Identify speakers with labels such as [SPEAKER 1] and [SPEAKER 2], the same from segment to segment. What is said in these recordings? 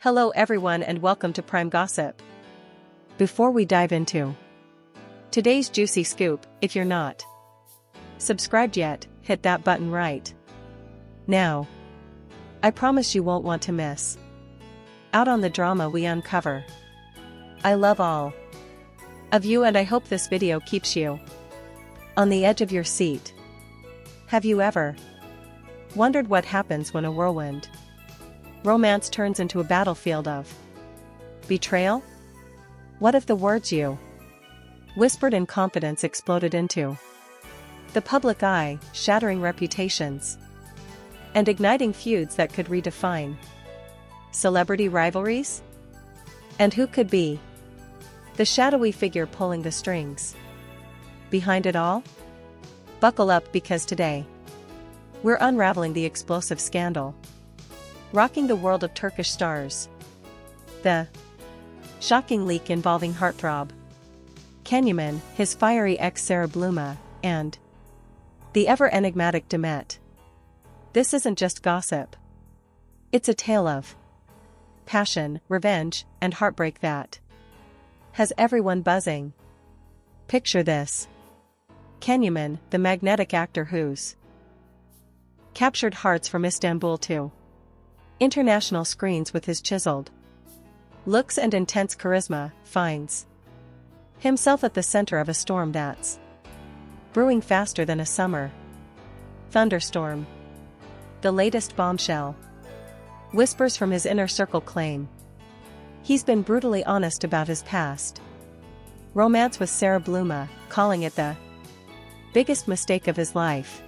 [SPEAKER 1] Hello everyone and welcome to Prime Gossip. Before we dive into today's juicy scoop, if you're not subscribed yet, hit that button right now. I promise you won't want to miss out on the drama we uncover. I love all of you and I hope this video keeps you on the edge of your seat. Have you ever wondered what happens when a whirlwind romance turns into a battlefield of betrayal? What if the words you whispered in confidence exploded into the public eye, shattering reputations and igniting feuds that could redefine celebrity rivalries? And who could be the shadowy figure pulling the strings behind it all? Buckle up because today we're unraveling the explosive scandal rocking the world of Turkish stars. The shocking leak involving heartthrob CanYaman, his fiery ex Sara Bluma, and the ever-enigmatic Demet. This isn't just gossip. It's a tale of passion, revenge, and heartbreak that has everyone buzzing. Picture this. CanYaman, the magnetic actor who's captured hearts from Istanbul to international screens with his chiseled looks and intense charisma, finds himself at the center of a storm that's brewing faster than a summer thunderstorm. The latest bombshell whispers from his inner circle claim he's been brutally honest about his past romance with Sara Bluma, calling it the biggest mistake of his life.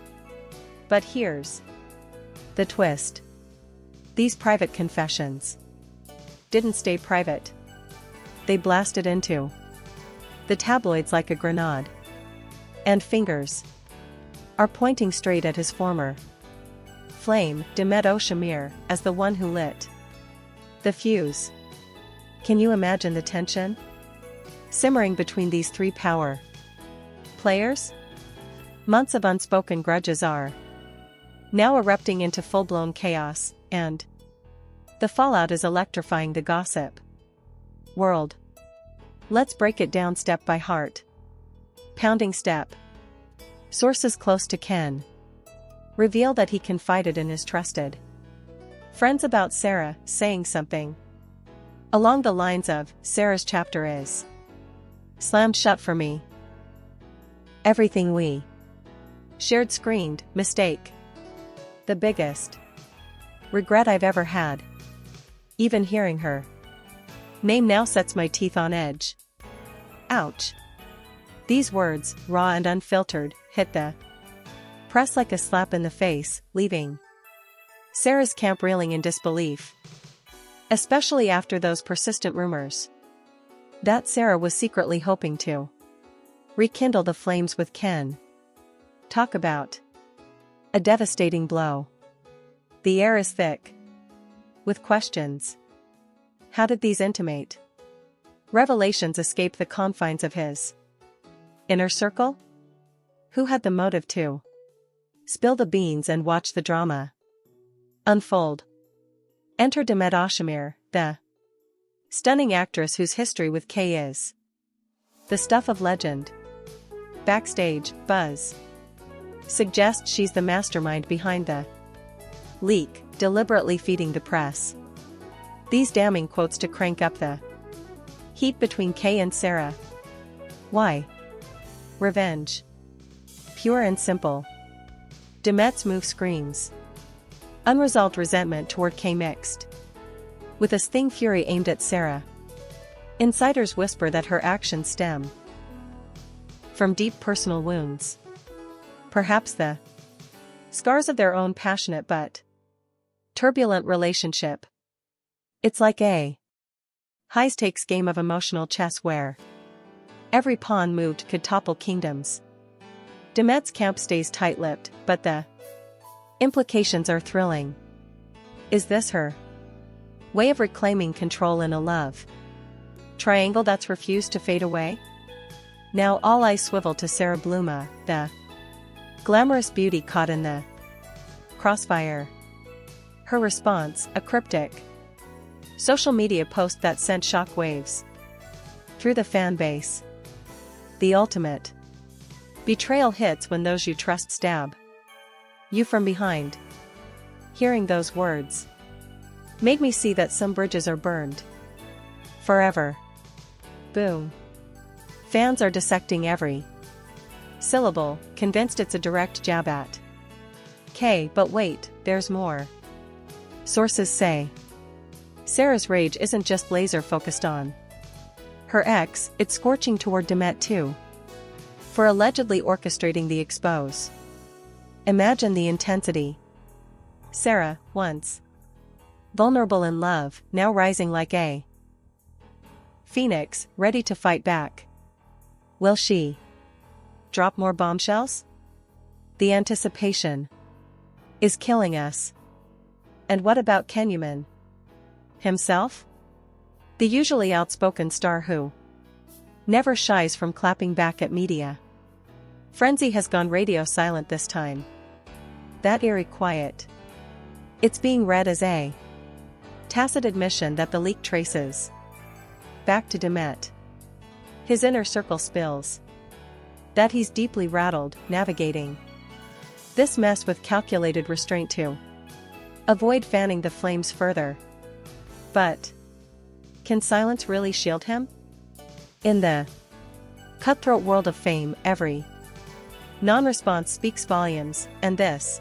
[SPEAKER 1] But here's the twist. These private confessions didn't stay private. They blasted into the tabloids like a grenade. And fingers are pointing straight at his former flame, Demet Özdemir, as the one who lit the fuse. Can you imagine the tension simmering between these three power players? Months of unspoken grudges are now erupting into full-blown chaos, and the fallout is electrifying the gossip world. Let's break it down step by heart pounding step. Sources close to Ken reveal that he confided in his trusted friends about Sara, saying something along the lines of, "Sara's chapter is slammed shut for me. Everything we shared screamed, mistake. The biggest regret I've ever had. Even hearing her name now sets my teeth on edge." Ouch. These words, raw and unfiltered, hit the press like a slap in the face, leaving Sara's camp reeling in disbelief. Especially after those persistent rumors that Sara was secretly hoping to rekindle the flames with Ken. Talk about a devastating blow. The air is thick with questions. How did these intimate revelations escape the confines of his inner circle? Who had the motive to spill the beans and watch the drama unfold? Enter Demet Özdemir, the stunning actress whose history with K is the stuff of legend. Backstage buzz suggests she's the mastermind behind the leak, deliberately feeding the press these damning quotes to crank up the heat between Kay and Sara. Why? Revenge. Pure and simple. Demet's move screams unresolved resentment toward Kay mixed with a sting fury aimed at Sara. Insiders whisper that her actions stem from deep personal wounds. Perhaps the scars of their own passionate but turbulent relationship. It's like a high-stakes game of emotional chess where every pawn moved could topple kingdoms. Demet's camp stays tight-lipped, but the implications are thrilling. Is this her way of reclaiming control in a love triangle that's refused to fade away? Now all eyes swivel to Sara Bluma, the glamorous beauty caught in the crossfire. Her response, a cryptic Social media post that sent shockwaves through the fan base. The ultimate betrayal hits when those you trust stab you from behind. Hearing those words made me see that some bridges are burned forever. Boom. Fans are dissecting every syllable, convinced it's a direct jab at K. But wait, there's more. Sources say Sara's rage isn't just laser focused on her ex, it's scorching toward Demet too, for allegedly orchestrating the expose. Imagine the intensity. Sara, once vulnerable in love, now rising like a phoenix, ready to fight back. Will she drop more bombshells? The anticipation is killing us. And what about CanYaman himself? The usually outspoken star who never shies from clapping back at media. Frenzy has gone radio silent this time. That eerie quiet. It's being read as a tacit admission that the leak traces back to Demet. His inner circle spills that he's deeply rattled, navigating this mess with calculated restraint to avoid fanning the flames further. But can silence really shield him? In the cutthroat world of fame, every non-response speaks volumes, and this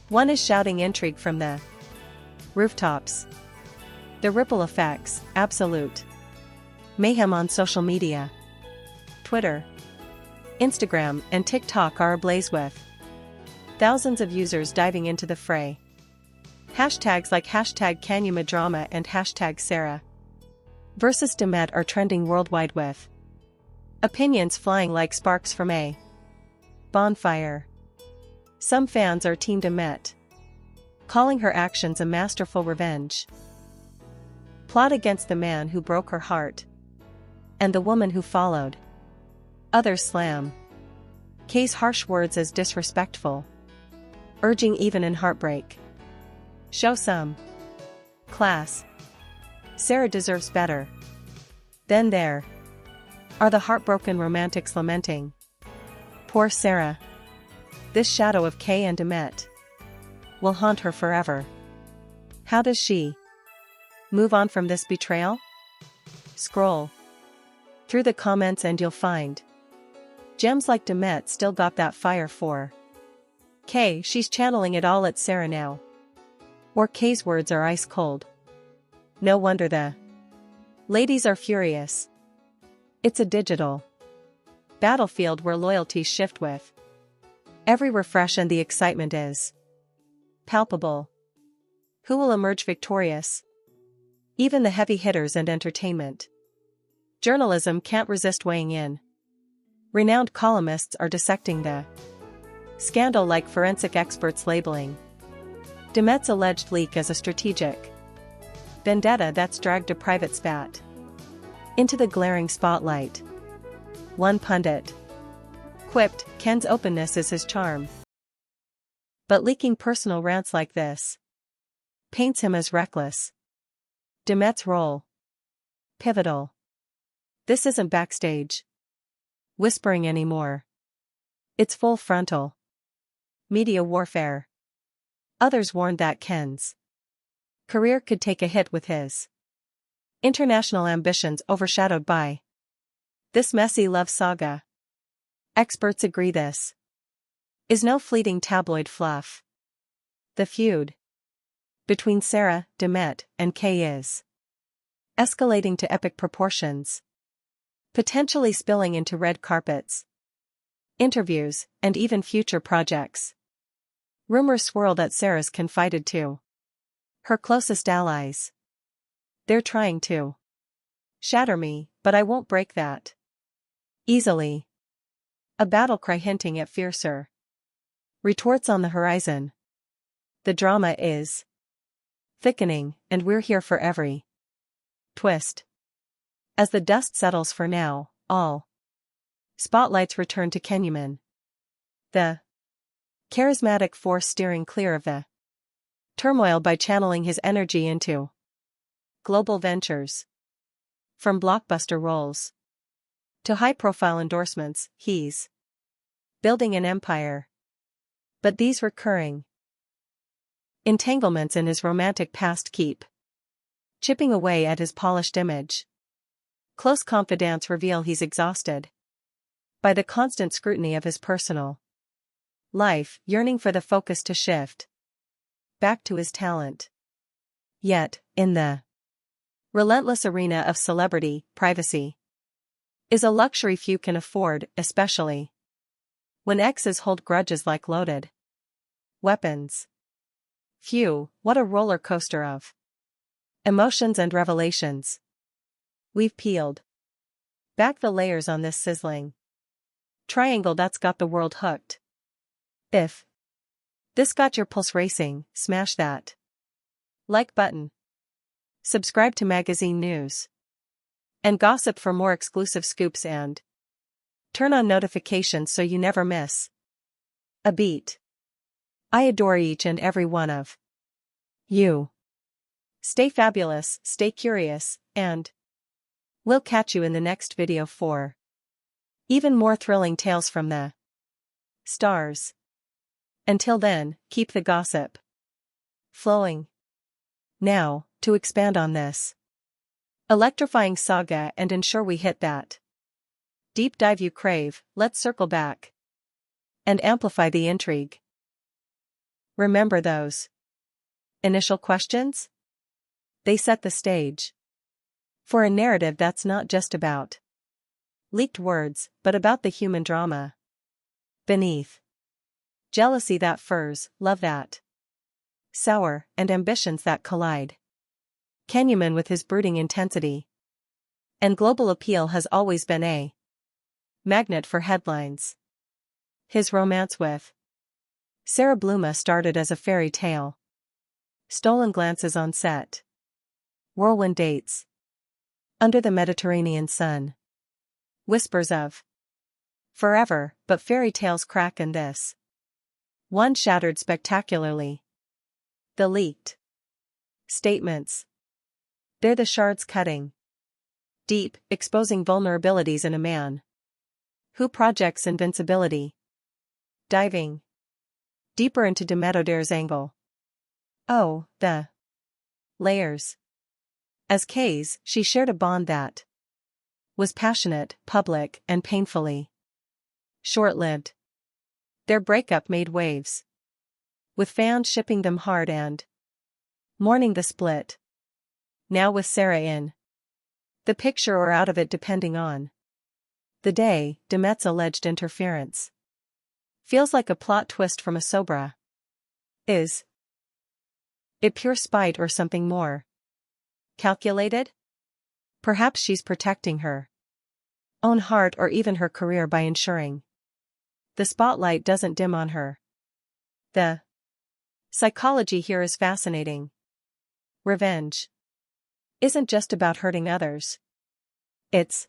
[SPEAKER 1] one is shouting intrigue from the rooftops. The ripple effects, absolute mayhem on social media. Twitter, Instagram, and TikTok are ablaze with thousands of users diving into the fray. Hashtags like #CanYaman and #Sara versus Demet are trending worldwide with opinions flying like sparks from a bonfire. Some fans are Team Demet, calling her actions a masterful revenge plot against the man who broke her heart and the woman who followed. Others slam K's harsh words as disrespectful, urging even in heartbreak, show some class. Sara deserves better. Then there are the heartbroken romantics lamenting, poor Sara. This shadow of K and Demet will haunt her forever. How does she move on from this betrayal? Scroll through the comments and you'll find gems like Demet still got that fire for K. She's channeling it all at Sara now. Or K's words are ice cold. No wonder the ladies are furious. It's a digital battlefield where loyalties shift with every refresh, and the excitement is palpable. Who will emerge victorious? Even the heavy hitters and entertainment journalism can't resist weighing in. Renowned columnists are dissecting the scandal like forensic experts, labeling Demet's alleged leak as a strategic vendetta that's dragged a private spat into the glaring spotlight. One pundit quipped, Ken's openness is his charm. But leaking personal rants like this paints him as reckless. Demet's role pivotal. This isn't backstage whispering anymore. It's full frontal media warfare. Others warned that Ken's career could take a hit with his international ambitions overshadowed by this messy love saga. Experts agree this is no fleeting tabloid fluff. The feud between Sara, Demet, and K is escalating to epic proportions, potentially spilling into red carpets, interviews, and even future projects. Rumors swirl that Sara's confided to her closest allies. They're trying to shatter me, but I won't break that easily. A battle cry hinting at fiercer retorts on the horizon. The drama is thickening, and we're here for every twist. As the dust settles for now, all spotlights return to CanYaman, the charismatic force steering clear of the turmoil by channeling his energy into Global ventures. From blockbuster roles to high-profile endorsements, he's building an empire. But these recurring entanglements in his romantic past keep chipping away at his polished image. Close confidants reveal he's exhausted by the constant scrutiny of his personal life, yearning for the focus to shift back to his talent. Yet, in the relentless arena of celebrity, privacy is a luxury few can afford, especially when exes hold grudges like loaded weapons. Phew, what a roller coaster of emotions and revelations. We've peeled back the layers on this sizzling triangle that's got the world hooked. If this got your pulse racing, smash that like button. Subscribe to magazine news and gossip for more exclusive scoops, and turn on notifications so you never miss a beat. I adore each and every one of you. Stay fabulous, stay curious, and we'll catch you in the next video for even more thrilling tales from the stars. Until then, keep the gossip flowing. Now, to expand on this electrifying saga and ensure we hit that deep dive you crave, let's circle back and amplify the intrigue. Remember those initial questions? They set the stage for a narrative that's not just about leaked words, but about the human drama beneath. Jealousy that furs, love that sour, and ambitions that collide. CanYaman, with his brooding intensity and global appeal, has always been a magnet for headlines. His romance with Sara Bluma started as a fairy tale. Stolen glances on set, whirlwind dates under the Mediterranean sun, whispers of forever, but fairy tales crack, and this one shattered spectacularly. The leaked statements. They're the shards cutting deep, exposing vulnerabilities in a man who projects invincibility. Diving deeper into Demet Özdemir's angle. Oh, the layers. As K's, she shared a bond that was passionate, public, and painfully short-lived. Their breakup made waves, with fans shipping them hard and mourning the split. Now with Sara in the picture or out of it depending on the day, Demet's alleged interference feels like a plot twist from a sobra. Is it pure spite or something more calculated? Perhaps she's protecting her own heart or even her career by ensuring the spotlight doesn't dim on her. The psychology here is fascinating. Revenge isn't just about hurting others. It's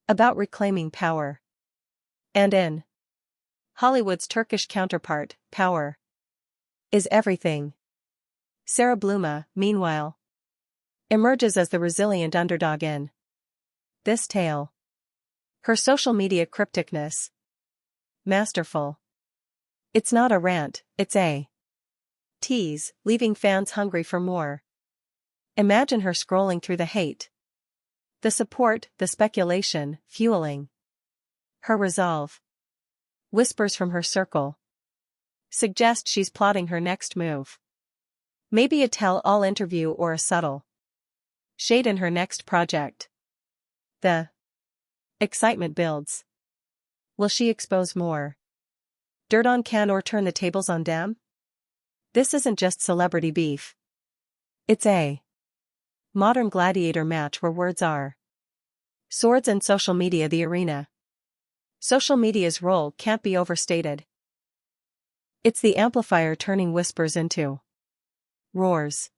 [SPEAKER 1] about reclaiming power. And in Hollywood's Turkish counterpart, power is everything. Sara Bluma, meanwhile, emerges as the resilient underdog in this tale. Her social media crypticness, masterful. It's not a rant, it's a tease, leaving fans hungry for more. Imagine her scrolling through the hate, the support, the speculation, fueling her resolve. Whispers from her circle suggest she's plotting her next move. Maybe a tell-all interview or a subtle shade in her next project. The excitement builds. Will she expose more dirt on Can or turn the tables on Dem? This isn't just celebrity beef. It's a modern gladiator match where words are swords and social media the arena. Social media's role can't be overstated. It's the amplifier turning whispers into roars.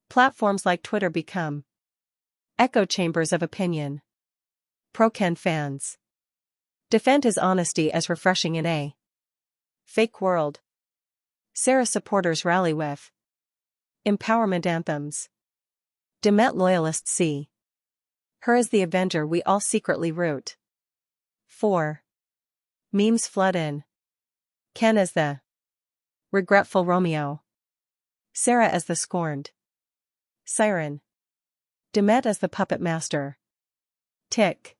[SPEAKER 1] Platforms like Twitter become echo chambers of opinion. Pro-Ken fans defend his honesty as refreshing in a fake world. Sara supporters rally with empowerment anthems. Demet loyalists see her as the avenger we all secretly root. 4. Memes flood in. Ken as the regretful Romeo. Sara as the scorned siren. Demet as the puppet master. Tick.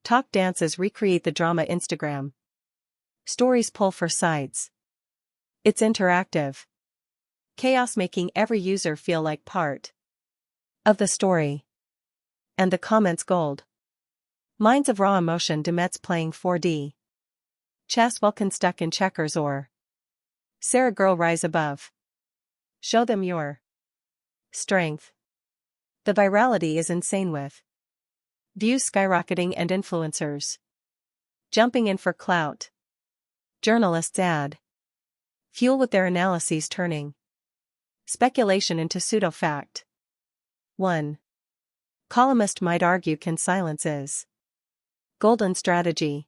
[SPEAKER 1] Talk dances recreate the drama Instagram. Stories pull for sides. It's interactive. Chaos making every user feel like part of the story. And the comments gold. Minds of raw emotion. Demet's playing 4D chess while Ken stuck in checkers or Sara girl rise above. Show them your strength. The virality is insane with views skyrocketing and influencers jumping in for clout. Journalists add fuel with their analyses turning speculation into pseudo-fact. 1. Columnist might argue Ken's silence is golden strategy,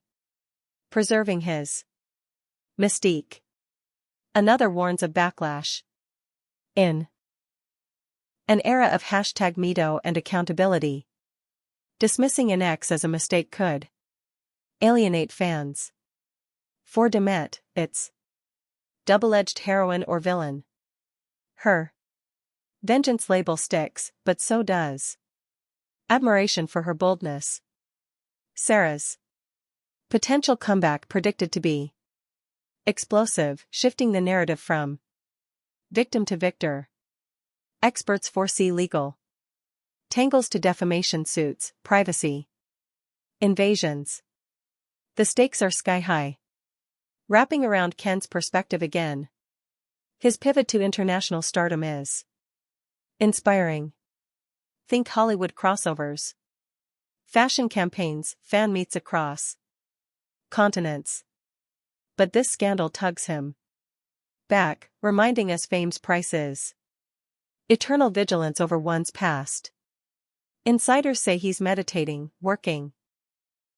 [SPEAKER 1] preserving his mystique. Another warns of backlash. In an era of #MeToo and accountability, dismissing an ex as a mistake could alienate fans. For Demet, it's double-edged heroine or villain. Her vengeance label sticks, but so does admiration for her boldness. Sara's potential comeback predicted to be explosive, shifting the narrative from victim to victor. Experts foresee legal tangles to defamation suits, privacy invasions. The stakes are sky high. Wrapping around Ken's perspective again. His pivot to international stardom is inspiring. Think Hollywood crossovers, fashion campaigns, fan meets across continents. But this scandal tugs him back, reminding us fame's price is eternal vigilance over one's past. Insiders say he's meditating, working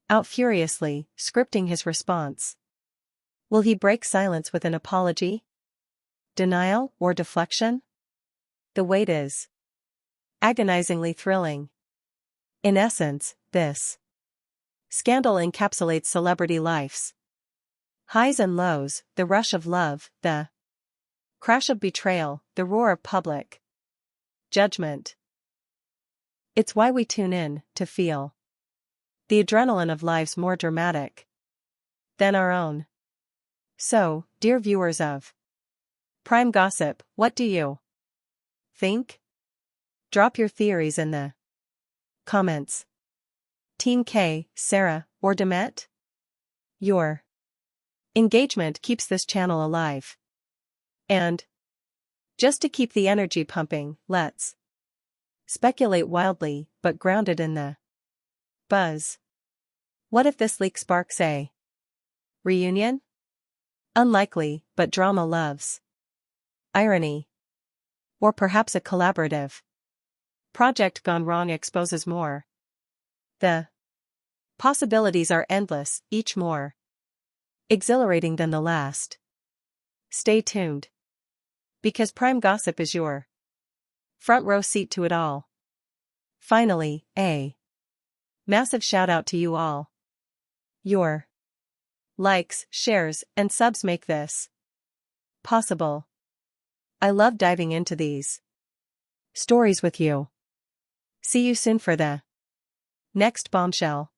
[SPEAKER 1] out furiously, scripting his response. Will he break silence with an apology? Denial or deflection? The wait is agonizingly thrilling. In essence, this scandal encapsulates celebrity life's highs and lows, the rush of love, the crash of betrayal, the roar of public judgment. It's why we tune in, to feel the adrenaline of lives more dramatic than our own. So, dear viewers of Prime Gossip, what do you think? Drop your theories in the comments. Team K, Sara, or Demet? Your engagement keeps this channel alive. And just to keep the energy pumping, let's speculate wildly, but grounded in the buzz. What if this leak sparks a reunion? Unlikely, but drama loves irony. Or perhaps a collaborative project gone wrong exposes more. The possibilities are endless, each more exhilarating than the last. Stay tuned. Because Prime Gossip is your front row seat to it all. Finally, a massive shout out to you all. Your likes, shares, and subs make this possible. I love diving into these stories with you. See you soon for the next bombshell.